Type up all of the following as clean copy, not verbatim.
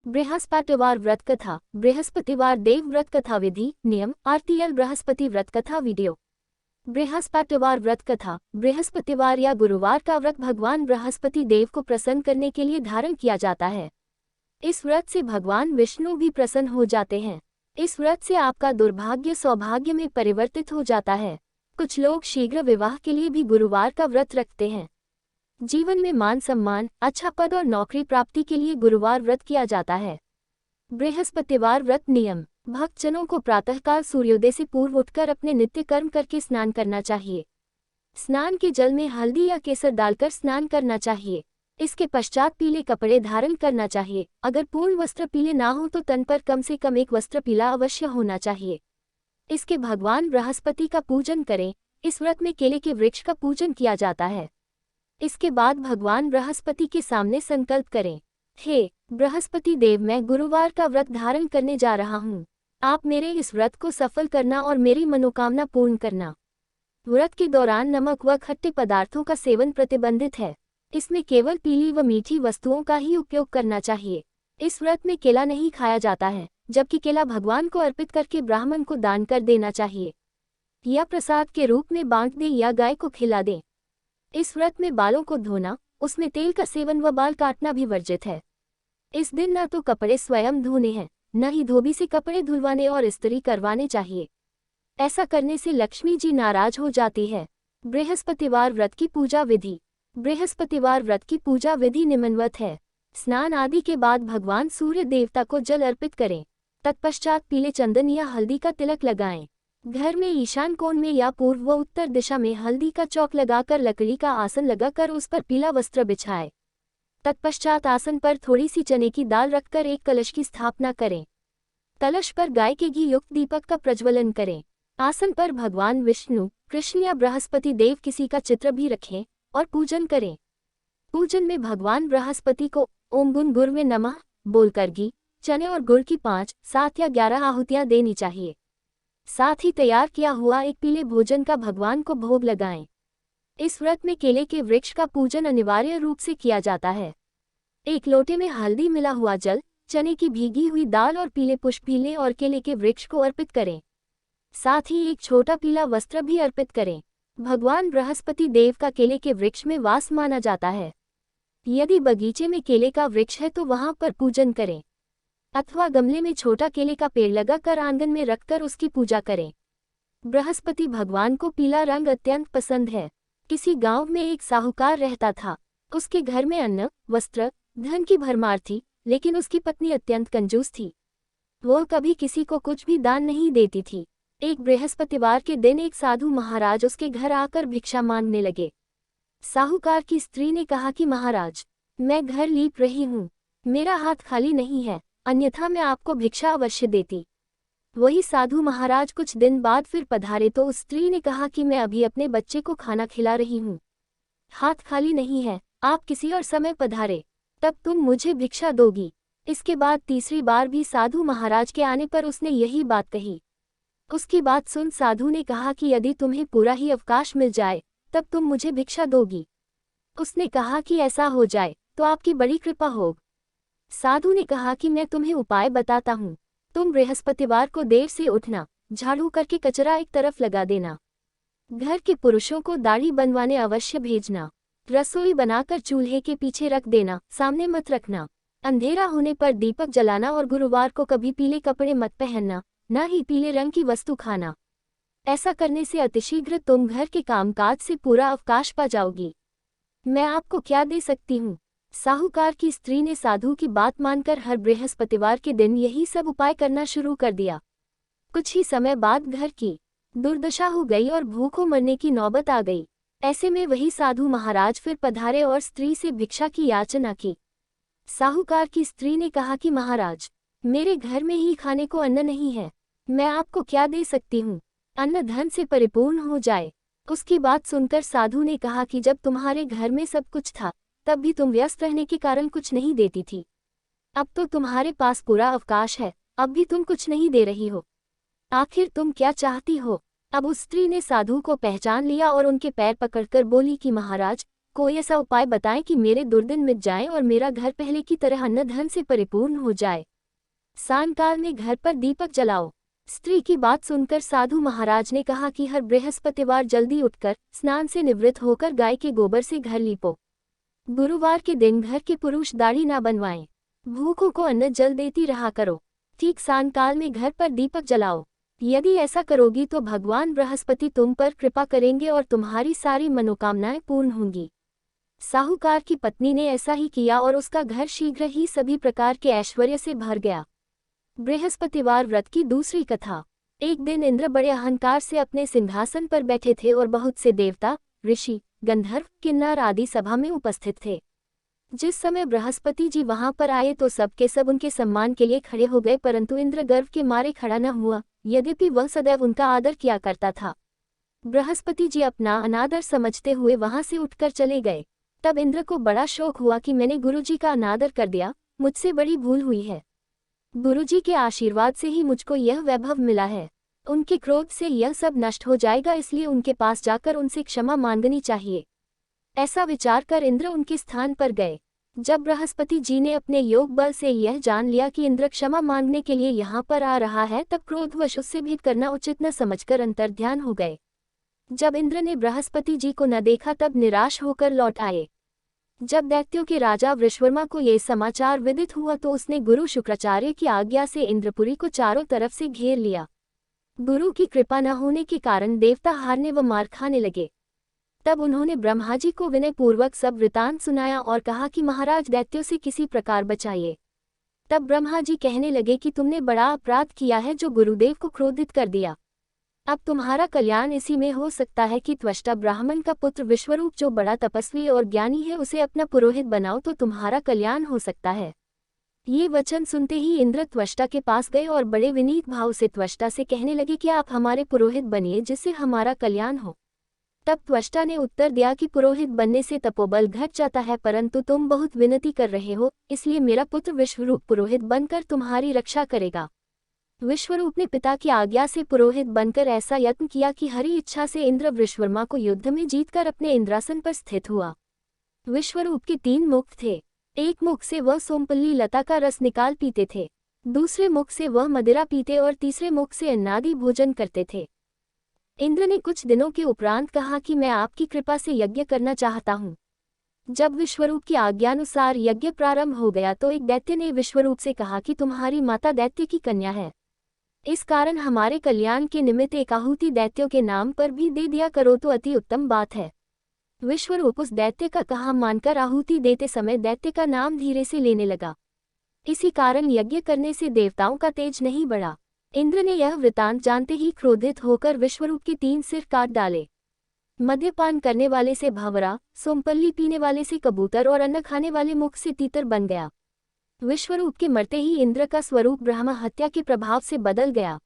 बृहस्पतिवार व्रत कथा। बृहस्पतिवार देव व्रत कथा विधि नियम आरटीएल बृहस्पति व्रत कथा वीडियो। बृहस्पतिवार व्रत कथा। बृहस्पतिवार या गुरुवार का व्रत भगवान बृहस्पति देव को प्रसन्न करने के लिए धारण किया जाता है। इस व्रत से भगवान विष्णु भी प्रसन्न हो जाते हैं। इस व्रत से आपका दुर्भाग्य सौभाग्य में परिवर्तित हो जाता है। कुछ लोग शीघ्र विवाह के लिए भी गुरुवार का व्रत रखते हैं। जीवन में मान सम्मान, अच्छा पद और नौकरी प्राप्ति के लिए गुरुवार व्रत किया जाता है। बृहस्पतिवार व्रत नियम। भक्तजनों को प्रातःकाल सूर्योदय से पूर्व उठकर अपने नित्य कर्म करके स्नान करना चाहिए। स्नान के जल में हल्दी या केसर डालकर स्नान करना चाहिए। इसके पश्चात पीले कपड़े धारण करना चाहिए। अगर पूर्ण वस्त्र पीले ना हो तो तन पर कम से कम एक वस्त्र पीला अवश्य होना चाहिए। इसके भगवान बृहस्पति का पूजन करें। इस व्रत में केले के वृक्ष का पूजन किया जाता है। इसके बाद भगवान बृहस्पति के सामने संकल्प करें, हे बृहस्पति देव, मैं गुरुवार का व्रत धारण करने जा रहा हूँ। आप मेरे इस व्रत को सफल करना और मेरी मनोकामना पूर्ण करना। व्रत के दौरान नमक व खट्टे पदार्थों का सेवन प्रतिबंधित है। इसमें केवल पीली व मीठी वस्तुओं का ही उपयोग करना चाहिए। इस व्रत में केला नहीं खाया जाता है, जबकि केला भगवान को अर्पित करके ब्राह्मण को दान कर देना चाहिए या प्रसाद के रूप में बांट दें या गाय को खिला दें। इस व्रत में बालों को धोना, उसमें तेल का सेवन व बाल काटना भी वर्जित है। इस दिन न तो कपड़े स्वयं धोने हैं, न ही धोबी से कपड़े धुलवाने और इस्त्री करवाने चाहिए। ऐसा करने से लक्ष्मी जी नाराज हो जाती है। बृहस्पतिवार व्रत की पूजा विधि। बृहस्पतिवार व्रत की पूजा विधि निम्नवत है। स्नान आदि के बाद भगवान सूर्य देवता को जल अर्पित करें। तत्पश्चात पीले चंदन या हल्दी का तिलक लगाएं। घर में ईशान कोण में या पूर्व व उत्तर दिशा में हल्दी का चौक लगाकर लकड़ी का आसन लगाकर उस पर पीला वस्त्र बिछाएं। तत्पश्चात आसन पर थोड़ी सी चने की दाल रखकर एक कलश की स्थापना करें। कलश पर गाय के घी युक्त दीपक का प्रज्वलन करें। आसन पर भगवान विष्णु, कृष्ण या बृहस्पति देव किसी का चित्र भी रखें और पूजन करें। पूजन में भगवान बृहस्पति को ओम गुण गुरुवे नमः बोलकर घी, चने और गुड़ की 5, 7 या 11 आहुतियां देनी चाहिए। साथ ही तैयार किया हुआ एक पीले भोजन का भगवान को भोग लगाएं। इस व्रत में केले के वृक्ष का पूजन अनिवार्य रूप से किया जाता है। एक लोटे में हल्दी मिला हुआ जल, चने की भीगी हुई दाल और पीले पुष्प पीले और केले के वृक्ष को अर्पित करें। साथ ही एक छोटा पीला वस्त्र भी अर्पित करें। भगवान बृहस्पति देव का केले के वृक्ष में वास माना जाता है। यदि बगीचे में केले का वृक्ष है तो वहां पर पूजन करें, अथवा गमले में छोटा केले का पेड़ लगाकर आंगन में रखकर उसकी पूजा करें। बृहस्पति भगवान को पीला रंग अत्यंत पसंद है। किसी गांव में एक साहूकार रहता था। उसके घर में अन्न, वस्त्र, धन की भरमार थी, लेकिन उसकी पत्नी अत्यंत कंजूस थी। वो कभी किसी को कुछ भी दान नहीं देती थी। एक बृहस्पतिवार के दिन एक साधु महाराज उसके घर आकर भिक्षा मांगने लगे। साहूकार की स्त्री ने कहा कि महाराज, मैं घर लीप रही हूँ, मेरा हाथ खाली नहीं है, अन्यथा मैं आपको भिक्षा अवश्य देती। वही साधु महाराज कुछ दिन बाद फिर पधारे तो उस स्त्री ने कहा कि मैं अभी अपने बच्चे को खाना खिला रही हूँ, हाथ खाली नहीं है, आप किसी और समय पधारे, तब तुम मुझे भिक्षा दोगी। इसके बाद तीसरी बार भी साधु महाराज के आने पर उसने यही बात कही। उसकी बात सुन साधु ने कहा कि यदि तुम्हें पूरा ही अवकाश मिल जाए तब तुम मुझे भिक्षा दोगी। उसने कहा कि ऐसा हो जाए तो आपकी बड़ी कृपा होगी। साधु ने कहा कि मैं तुम्हें उपाय बताता हूँ। तुम बृहस्पतिवार को देर से उठना, झाड़ू करके कचरा एक तरफ लगा देना। घर के पुरुषों को दाढ़ी बनवाने अवश्य भेजना। रसोई बनाकर चूल्हे के पीछे रख देना, सामने मत रखना। अंधेरा होने पर दीपक जलाना और गुरुवार को कभी पीले कपड़े मत पहनना, न ही पीले रंग की वस्तु खाना। ऐसा करने से अतिशीघ्र तुम घर के कामकाज से पूरा अवकाश पा जाओगी। मैं आपको क्या दे सकती हूँ? साहूकार की स्त्री ने साधु की बात मानकर हर बृहस्पतिवार के दिन यही सब उपाय करना शुरू कर दिया। कुछ ही समय बाद घर की दुर्दशा हो गई और भूखों मरने की नौबत आ गई। ऐसे में वही साधु महाराज फिर पधारे और स्त्री से भिक्षा की याचना की। साहूकार की स्त्री ने कहा कि महाराज, मेरे घर में ही खाने को अन्न नहीं है, मैं आपको क्या दे सकती हूँ? अन्न धन से परिपूर्ण हो जाए। उसकी बात सुनकर साधु ने कहा कि जब तुम्हारे घर में सब कुछ था तब भी तुम व्यस्त रहने के कारण कुछ नहीं देती थी। अब तो तुम्हारे पास पूरा अवकाश है, अब भी तुम कुछ नहीं दे रही हो। आखिर तुम क्या चाहती हो? अब उस स्त्री ने साधु को पहचान लिया और उनके पैर पकड़कर बोली कि महाराज, कोई ऐसा उपाय बताएं कि मेरे दुर्दिन मिट जाएं और मेरा घर पहले की तरह अन्न धन से परिपूर्ण हो जाए। सायंकाल में घर पर दीपक जलाओ। स्त्री की बात सुनकर साधु महाराज ने कहा कि हर बृहस्पतिवार जल्दी उठकर स्नान से निवृत्त होकर गाय के गोबर से घर लीपो। गुरुवार के दिन घर के पुरुष दाढ़ी ना बनवाएं। भूखों को अन्न जल देती रहा करो। ठीक सायंकाल में घर पर दीपक जलाओ। यदि ऐसा करोगी तो भगवान बृहस्पति तुम पर कृपा करेंगे और तुम्हारी सारी मनोकामनाएं पूर्ण होंगी। साहूकार की पत्नी ने ऐसा ही किया और उसका घर शीघ्र ही सभी प्रकार के ऐश्वर्य से भर गया। बृहस्पतिवार व्रत की दूसरी कथा। एक दिन इंद्र बड़े अहंकार से अपने सिंहासन पर बैठे थे और बहुत से देवता, ऋषि, गंधर्व, किन्नर आदि सभा में उपस्थित थे। जिस समय बृहस्पति जी वहां पर आए तो सब के सब उनके सम्मान के लिए खड़े हो गए, परंतु इंद्र गर्व के मारे खड़ा न हुआ, यद्यपि वह सदैव उनका आदर किया करता था। बृहस्पति जी अपना अनादर समझते हुए वहां से उठकर चले गए। तब इंद्र को बड़ा शोक हुआ कि मैंने गुरुजी का अनादर कर दिया, मुझसे बड़ी भूल हुई है। गुरुजी के आशीर्वाद से ही मुझको यह वैभव मिला है। उनके क्रोध से यह सब नष्ट हो जाएगा, इसलिए उनके पास जाकर उनसे क्षमा मांगनी चाहिए। ऐसा विचार कर इंद्र उनके स्थान पर गए। जब बृहस्पति जी ने अपने योग बल से यह जान लिया कि इंद्र क्षमा मांगने के लिए यहाँ पर आ रहा है, तब क्रोधवश उससे भेंट करना उचित न समझकर अंतर्ध्यान हो गए। जब इंद्र ने बृहस्पति जी को न देखा तब निराश होकर लौट आए। जब दैत्यों के राजा वृषवर्मा को ये समाचार विदित हुआ तो उसने गुरु शुक्राचार्य की आज्ञा से इंद्रपुरी को चारों तरफ से घेर लिया। गुरु की कृपा न होने के कारण देवता हारने व मार खाने लगे। तब उन्होंने ब्रह्मा जी को विनयपूर्वक सब वृतांत सुनाया और कहा कि महाराज, दैत्यों से किसी प्रकार बचाइए। तब ब्रह्मा जी कहने लगे कि तुमने बड़ा अपराध किया है जो गुरुदेव को क्रोधित कर दिया। अब तुम्हारा कल्याण इसी में हो सकता है कि त्वष्टा ब्राह्मण का पुत्र विश्वरूप जो बड़ा तपस्वी और ज्ञानी है उसे अपना पुरोहित बनाओ तो तुम्हारा कल्याण हो सकता है। ये वचन सुनते ही इंद्र त्वष्टा के पास गए और बड़े विनीत भाव से त्वष्टा से कहने लगे कि आप हमारे पुरोहित बनिए जिससे हमारा कल्याण हो। तब त्वष्टा ने उत्तर दिया कि पुरोहित बनने से तपोबल घट जाता है, परंतु तुम बहुत विनती कर रहे हो, इसलिए मेरा पुत्र विश्वरूप पुरोहित बनकर तुम्हारी रक्षा करेगा। विश्वरूप ने पिता की आज्ञा से पुरोहित बनकर ऐसा यत्न किया कि हरि इच्छा से इंद्र वृषवर्मा को युद्ध में जीतकर अपने इंद्रासन पर स्थित हुआ। विश्वरूप के 3 मुख थे। एक मुख से वह सोमपल्ली लता का रस निकाल पीते थे, दूसरे मुख से वह मदिरा पीते और तीसरे मुख से अन्नादि भोजन करते थे। इंद्र ने कुछ दिनों के उपरांत कहा कि मैं आपकी कृपा से यज्ञ करना चाहता हूँ। जब विश्वरूप की आज्ञानुसार यज्ञ प्रारंभ हो गया तो एक दैत्य ने विश्वरूप से कहा कि तुम्हारी माता दैत्य की कन्या है, इस कारण हमारे कल्याण के निमित्त एक आहुति दैत्यों के नाम पर भी दे दिया करो तो अति उत्तम बात है। विश्वरूप उस दैत्य का कहा मानकर आहुति देते समय दैत्य का नाम धीरे से लेने लगा। इसी कारण यज्ञ करने से देवताओं का तेज नहीं बढ़ा। इंद्र ने यह वृतांत जानते ही क्रोधित होकर विश्वरूप के 3 सिर काट डाले। मद्यपान करने वाले से भंवरा, सोमपल्ली पीने वाले से कबूतर और अन्न खाने वाले मुख से तीतर बन गया। विश्वरूप के मरते ही इंद्र का स्वरूप ब्रह्म हत्या के प्रभाव से बदल गया।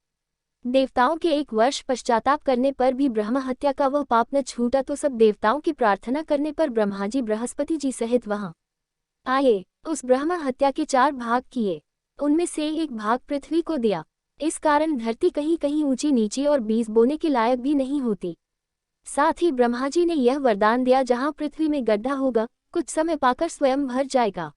देवताओं के 1 वर्ष पश्चाताप करने पर भी ब्रह्म हत्या का वह पाप न छूटा तो सब देवताओं की प्रार्थना करने पर ब्रह्मा जी बृहस्पति जी सहित वहां आए। उस ब्रह्म हत्या के 4 भाग किए, उनमें से एक भाग पृथ्वी को दिया। इस कारण धरती कहीं कहीं ऊंची नीची और बीज बोने के लायक भी नहीं होती। साथ ही ब्रह्मा जी ने यह वरदान दिया, जहां पृथ्वी में गड्ढा होगा कुछ समय पाकर स्वयं भर जाएगा।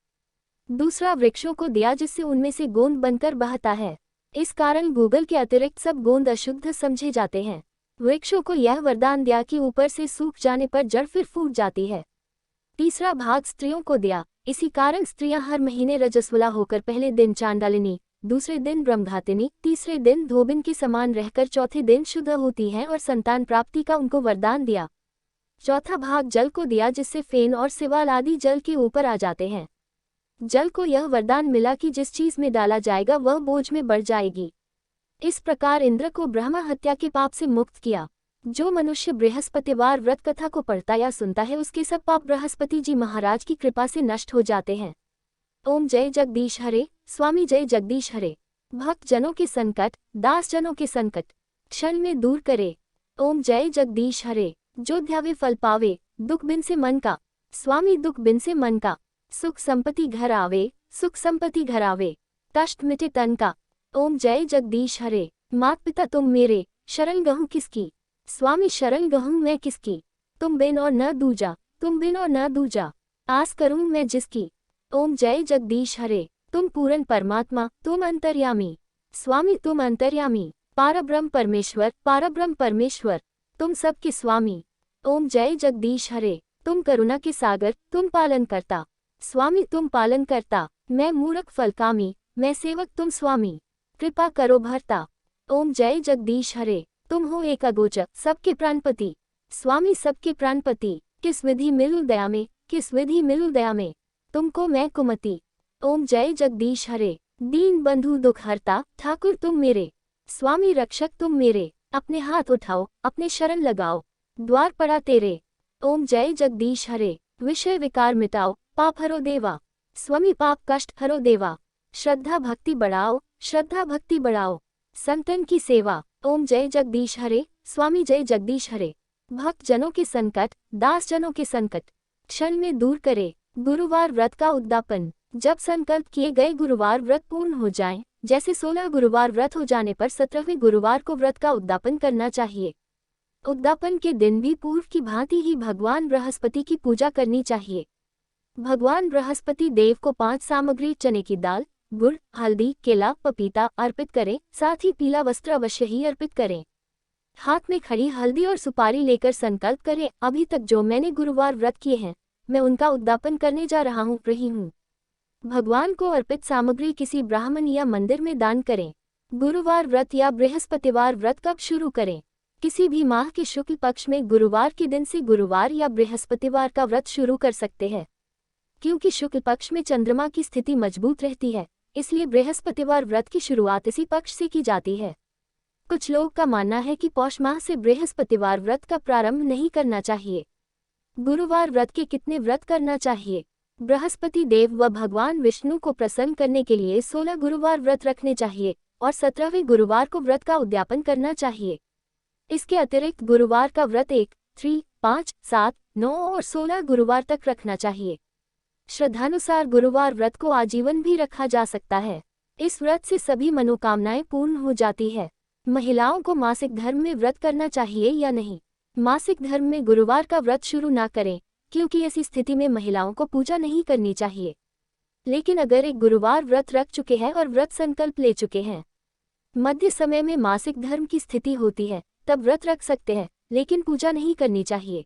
दूसरा वृक्षों को दिया जिससे उनमें से गोंद बनकर बहता है। इस कारण गूगल के अतिरिक्त सब गोंद अशुद्ध समझे जाते हैं। वृक्षों को यह वरदान दिया कि ऊपर से सूख जाने पर जड़ फिर फूट जाती है। तीसरा भाग स्त्रियों को दिया, इसी कारण स्त्रियां हर महीने रजस्वला होकर पहले दिन चांडालिनी, दूसरे दिन ब्रह्मघातिनी, तीसरे दिन धोबिन के समान रहकर चौथे दिन शुद्ध होती हैं और संतान प्राप्ति का उनको वरदान दिया। चौथा भाग जल को दिया जिससे फेन और सिवाल आदि जल के ऊपर आ जाते हैं। जल को यह वरदान मिला कि जिस चीज में डाला जाएगा वह बोझ में बढ़ जाएगी। इस प्रकार इंद्र को ब्रह्म हत्या के पाप से मुक्त किया। जो मनुष्य बृहस्पतिवार व्रत कथा को पढ़ता या सुनता है उसके सब पाप बृहस्पति जी महाराज की कृपा से नष्ट हो जाते हैं। ओम जय जगदीश हरे। स्वामी जय जगदीश हरे। भक्त जनों के संकट, दास जनों के संकट क्षण में दूर करे। ओम जय जगदीश हरे। जो ध्यावे फल पावे, दुख बिन से मन का। स्वामी दुख बिन से मन का। सुख संपत्ति घर आवे, सुख संपत्ति घर आवे। कष्ट मिटे तन का। ओम जय जगदीश हरे। मात पिता तुम मेरे, शरण गहूँ किसकी। स्वामी शरण गहूँ मैं किसकी। तुम बिन और न दूजा, तुम बिन और न दूजा, आस करूं मैं जिसकी। ओम जय जगदीश हरे, तुम पूर्ण परमात्मा, तुम अंतर्यामी, स्वामी तुम अंतर्यामी, पारब्रह्म परमेश्वर, तुम सबके स्वामी। ओम जय जगदीश हरे, तुम करुणा के सागर, तुम पालन करता, स्वामी तुम पालन करता, मैं मूर्ख फलकामी, मैं सेवक तुम स्वामी, कृपा करो भरता। ओम जय जगदीश हरे, तुम हो एक अगोचर, सबके प्राणपति, स्वामी सबके प्राणपति, किस विधि मिलूं दया में, किस विधि मिलूं दया में, तुमको मैं कुमति। ओम जय जगदीश हरे, दीन बंधु दुख हरता, ठाकुर तुम मेरे, स्वामी रक्षक तुम मेरे, अपने हाथ उठाओ, अपने शरण लगाओ, द्वार पड़ा तेरे। ओम जय जगदीश हरे, विषय विकार मिटाओ, पाप हरो देवा, स्वामी पाप कष्ट हरो देवा, श्रद्धा भक्ति बढ़ाओ, श्रद्धा भक्ति बढ़ाओ, संतन की सेवा। ओम जय जगदीश हरे, स्वामी जय जगदीश हरे, भक्त जनों के संकट, दास जनों के संकट, क्षण में दूर करे, गुरुवार व्रत का उद्यापन। जब संकल्प किए गए गुरुवार व्रत पूर्ण हो जाएं, जैसे 16 गुरुवार व्रत हो जाने पर 17वें गुरुवार को व्रत का उद्यापन करना चाहिए। उद्यापन के दिन भी पूर्व की भांति ही भगवान बृहस्पति की पूजा करनी चाहिए। भगवान बृहस्पति देव को 5 सामग्री चने की दाल, गुड़, हल्दी, केला, पपीता अर्पित करें, साथ ही पीला वस्त्र अवश्य ही अर्पित करें। हाथ में खड़ी हल्दी और सुपारी लेकर संकल्प करें, अभी तक जो मैंने गुरुवार व्रत किए हैं, मैं उनका उद्यापन करने जा रहा हूँ। भगवान को अर्पित सामग्री किसी ब्राह्मण या मंदिर में दान करें। गुरुवार व्रत या बृहस्पतिवार व्रत कब शुरू करें? किसी भी माह के शुक्ल पक्ष में गुरुवार के दिन से गुरुवार या बृहस्पतिवार का व्रत शुरू कर सकते हैं। क्योंकि शुक्ल पक्ष में चंद्रमा की स्थिति मजबूत रहती है, इसलिए बृहस्पतिवार व्रत की शुरुआत इसी पक्ष से की जाती है। कुछ लोग का मानना है कि पौष माह से बृहस्पतिवार व्रत का प्रारंभ नहीं करना चाहिए। गुरुवार व्रत के कितने व्रत करना चाहिए? बृहस्पति देव व भगवान विष्णु को प्रसन्न करने के लिए 16 गुरुवार व्रत रखने चाहिए और 17वें गुरुवार को व्रत का उद्यापन करना चाहिए। इसके अतिरिक्त गुरुवार का व्रत 1, 3, 5, 7, 9 और 16 गुरुवार तक रखना चाहिए। श्रद्धानुसार गुरुवार व्रत को आजीवन भी रखा जा सकता है। इस व्रत से सभी मनोकामनाएं पूर्ण हो जाती है। महिलाओं को मासिक धर्म में व्रत करना चाहिए या नहीं? मासिक धर्म में गुरुवार का व्रत शुरू ना करें, क्योंकि ऐसी स्थिति में महिलाओं को पूजा नहीं करनी चाहिए। लेकिन अगर एक गुरुवार व्रत रख चुके हैं और व्रत संकल्प ले चुके हैं, मध्य समय में मासिक धर्म की स्थिति होती है, तब व्रत रख सकते हैं, लेकिन पूजा नहीं करनी चाहिए।